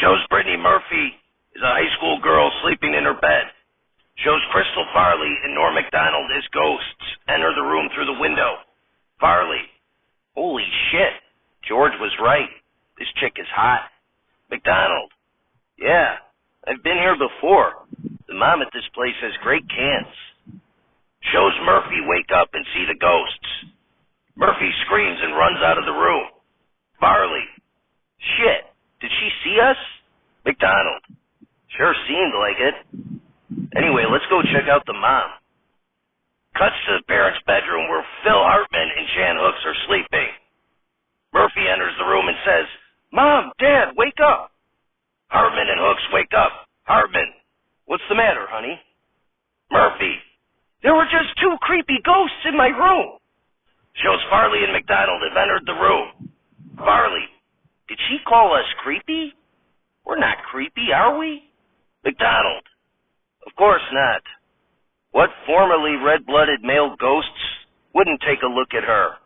Shows Brittany Murphy is a high school girl sleeping in her bed. Shows Crystal Farley and Norm MacDonald as ghosts enter the room through the window. Farley. Holy shit. George was right. This chick is hot. MacDonald. Yeah, I've been here before. The mom at this place has great cans. Shows Murphy wake up and see the ghosts. Murphy screams and runs out of the room. Farley. Shit, did she see us? MacDonald. Sure seemed like it. Anyway, let's go check out the mom. Cuts to the parents' bedroom where Phil Hartman and Jan Hooks are sleeping. Murphy enters the room and says, Mom, Dad, wake up. Hartman and Hooks wake up. Hartman, what's the matter, honey? Murphy, there were just two creepy ghosts in my room. Shows Farley and MacDonald have entered the room. Farley, did she call us creepy? We're not creepy, are we? MacDonald, of course not. What formerly red-blooded male ghosts wouldn't take a look at her?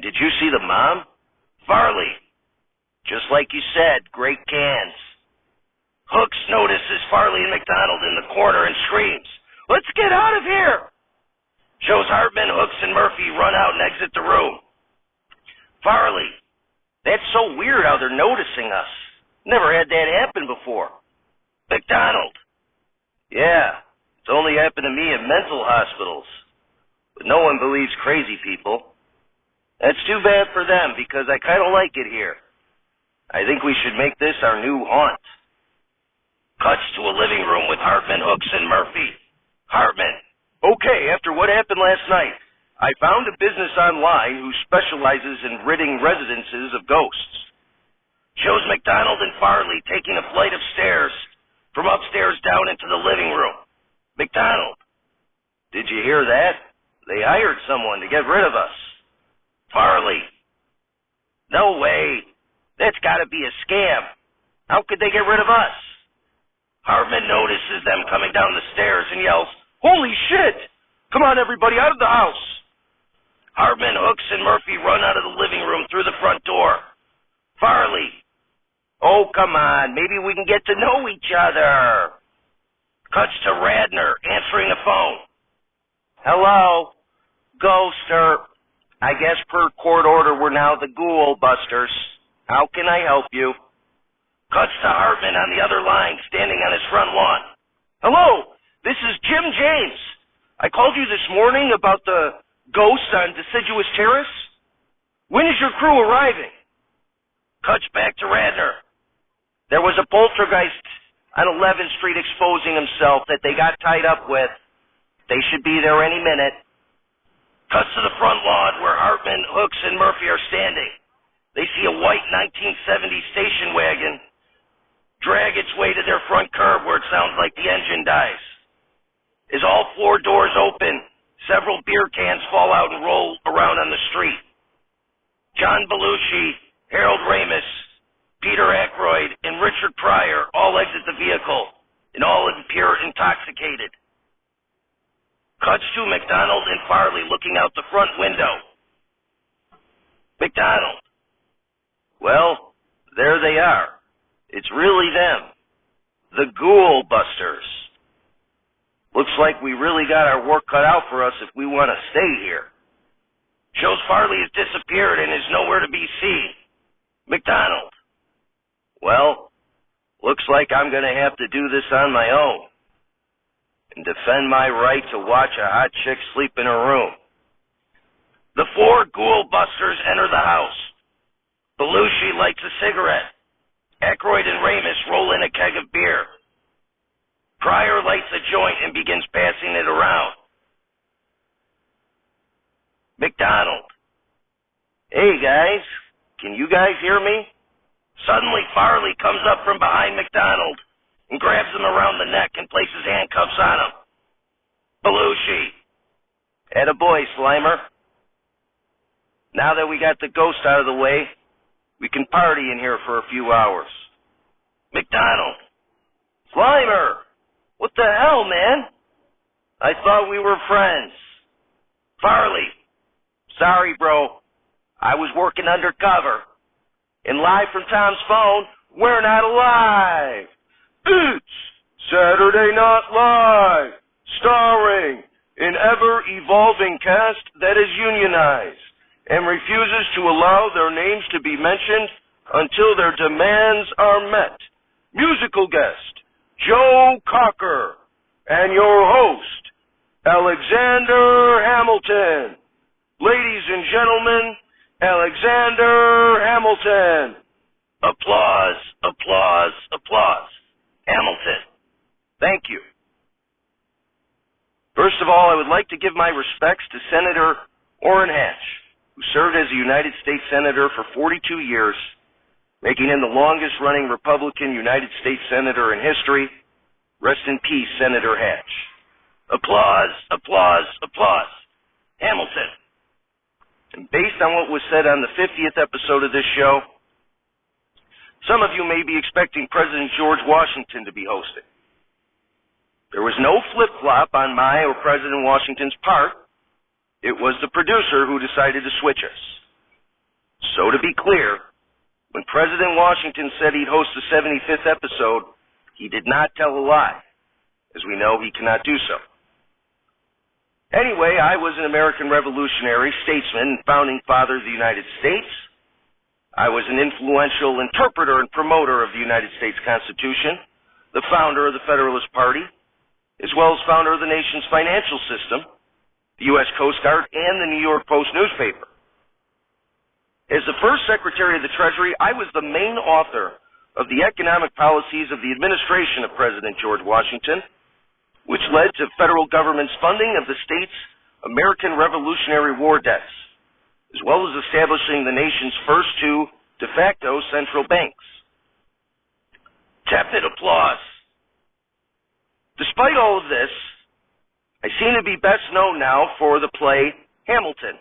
Did you see the mom? Farley, just like you said, great cans. Hooks notices Farley and MacDonald in the corner and screams, Let's get out of here! Shows Hartman, Hooks, and Murphy run out and exit the room. Farley, that's so weird how they're noticing us. Never had that happen before. MacDonald, yeah, it's only happened to me in mental hospitals. But no one believes crazy people. That's too bad for them because I kind of like it here. I think we should make this our new haunt. Cuts to a living room with Hartman, Hooks, and Murphy. Hartman, okay, after what happened last night, I found a business online who specializes in ridding residences of ghosts. Shows MacDonald and Farley taking a flight of stairs from upstairs down into the living room. MacDonald, did you hear that? They hired someone to get rid of us. Farley, no way. That's got to be a scam. How could they get rid of us? Hartman notices them coming down the stairs and yells, Holy shit! Come on, everybody, out of the house! Hartman, Hooks, and Murphy run out of the living room through the front door. Farley, oh, come on, maybe we can get to know each other. Cuts to Radner answering the phone. Hello, Ghoster. I guess per court order we're now the Ghoul Busters. How can I help you? Cuts to Hartman on the other line, standing on his front lawn. Hello, this is Jim James. I called you this morning about the ghosts on Deciduous Terrace. When is your crew arriving? Cuts back to Radner. There was a poltergeist on 11th Street exposing himself that they got tied up with. They should be there any minute. Cuts to the front lawn where Hartman, Hooks, and Murphy are standing. They see a white 1970 station wagon drag its way to their front curb where it sounds like the engine dies. As all floor doors open, several beer cans fall out and roll around on the street. John Belushi, Harold Ramis, Peter Aykroyd, and Richard Pryor all exit the vehicle, and all appear intoxicated. Cuts to MacDonald and Farley looking out the front window. MacDonald. Well, there they are. It's really them. The Ghoul Busters. Looks like we really got our work cut out for us if we want to stay here. Shows Farley has disappeared and is nowhere to be seen. MacDonald. Well, looks like I'm going to have to do this on my own and defend my right to watch a hot chick sleep in her room. The four Ghoul Busters enter the house. Belushi lights a cigarette. Aykroyd and Ramis roll in a keg of beer. Pryor lights a joint and begins passing it around. MacDonald. Hey, guys. Can you guys hear me? Suddenly, Farley comes up from behind MacDonald and grabs him around the neck and places handcuffs on him. Belushi. Attaboy, Slimer. Now that we got the ghost out of the way, we can party in here for a few hours. MacDonald. Slimer! What the hell, man? I thought we were friends. Farley. Sorry, bro. I was working undercover. And live from Tom's phone, We're not alive. It's Saturday Night Live, starring an ever-evolving cast that is unionized and refuses to allow their names to be mentioned until their demands are met. Musical guest, Joe Cocker, and your host, Alexander Hamilton. Ladies and gentlemen, Alexander Hamilton. Applause, applause, applause. Hamilton. Thank you. First of all, I would like to give my respects to Senator Orrin Hatch, who served as a United States Senator for 42 years, making him the longest-running Republican United States Senator in history. Rest in peace, Senator Hatch. Applause, applause, applause. Hamilton. And based on what was said on the 50th episode of this show, some of you may be expecting President George Washington to be hosting. There was no flip-flop on my or President Washington's part. It was the producer who decided to switch us. So to be clear, when President Washington said he'd host the 75th episode, he did not tell a lie. As we know, he cannot do so. Anyway, I was an American revolutionary, statesman, and founding father of the United States. I was an influential interpreter and promoter of the United States Constitution, the founder of the Federalist Party, as well as founder of the nation's financial system, the U.S. Coast Guard, and the New York Post newspaper. As the first Secretary of the Treasury, I was the main author of the economic policies of the administration of President George Washington, which led to federal government's funding of the state's American Revolutionary War debts, as well as establishing the nation's first two de facto central banks. Tepid applause. Despite all of this, I seem to be best known now for the play Hamilton.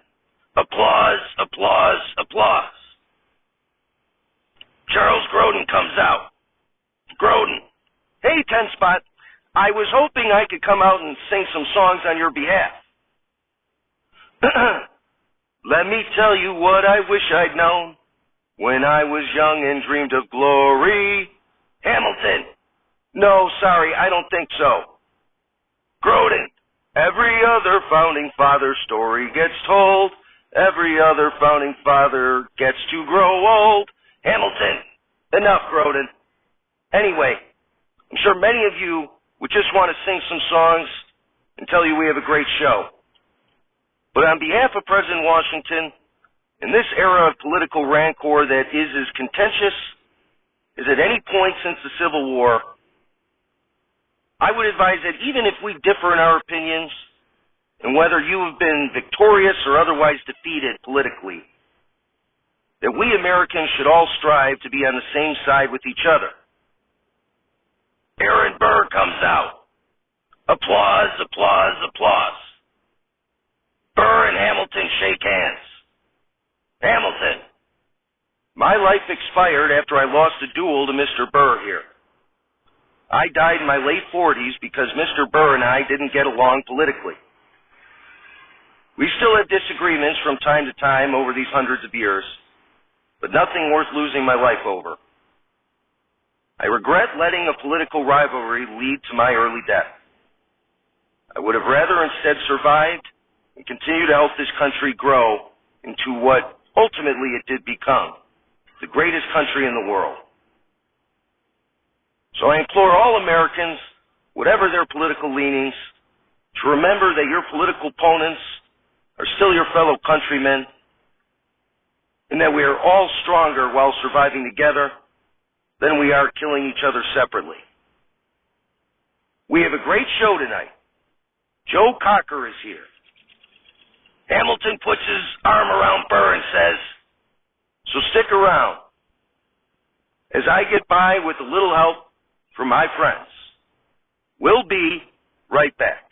Applause, applause, applause. Charles Grodin comes out. Grodin. Hey, Ten Spot. I was hoping I could come out and sing some songs on your behalf. Let me tell you what I wish I'd known when I was young and dreamed of glory. Hamilton. No, sorry, I don't think so. Grodin. Every other founding father story gets told. Every other founding father gets to grow old. Hamilton. Enough, Grodin. Anyway, I'm sure many of you would just want to sing some songs and tell you we have a great show. But on behalf of President Washington, in this era of political rancor that is as contentious as at any point since the Civil War, I would advise that even if we differ in our opinions, and whether you have been victorious or otherwise defeated politically, that we Americans should all strive to be on the same side with each other. Aaron Burr comes out. Applause, applause, applause. Burr and Hamilton shake hands. Hamilton. My life expired after I lost a duel to Mr. Burr here. I died in my late 40s because Mr. Burr and I didn't get along politically. We still have disagreements from time to time over these hundreds of years, but nothing worth losing my life over. I regret letting a political rivalry lead to my early death. I would have rather instead survived and continue to help this country grow into what ultimately it did become, the greatest country in the world. So I implore all Americans, whatever their political leanings, to remember that your political opponents are still your fellow countrymen, and that we are all stronger while surviving together than we are killing each other separately. We have a great show tonight. Joe Cocker is here. Hamilton puts his arm around Burr and says, so stick around as I get by with a little help from my friends. We'll be right back.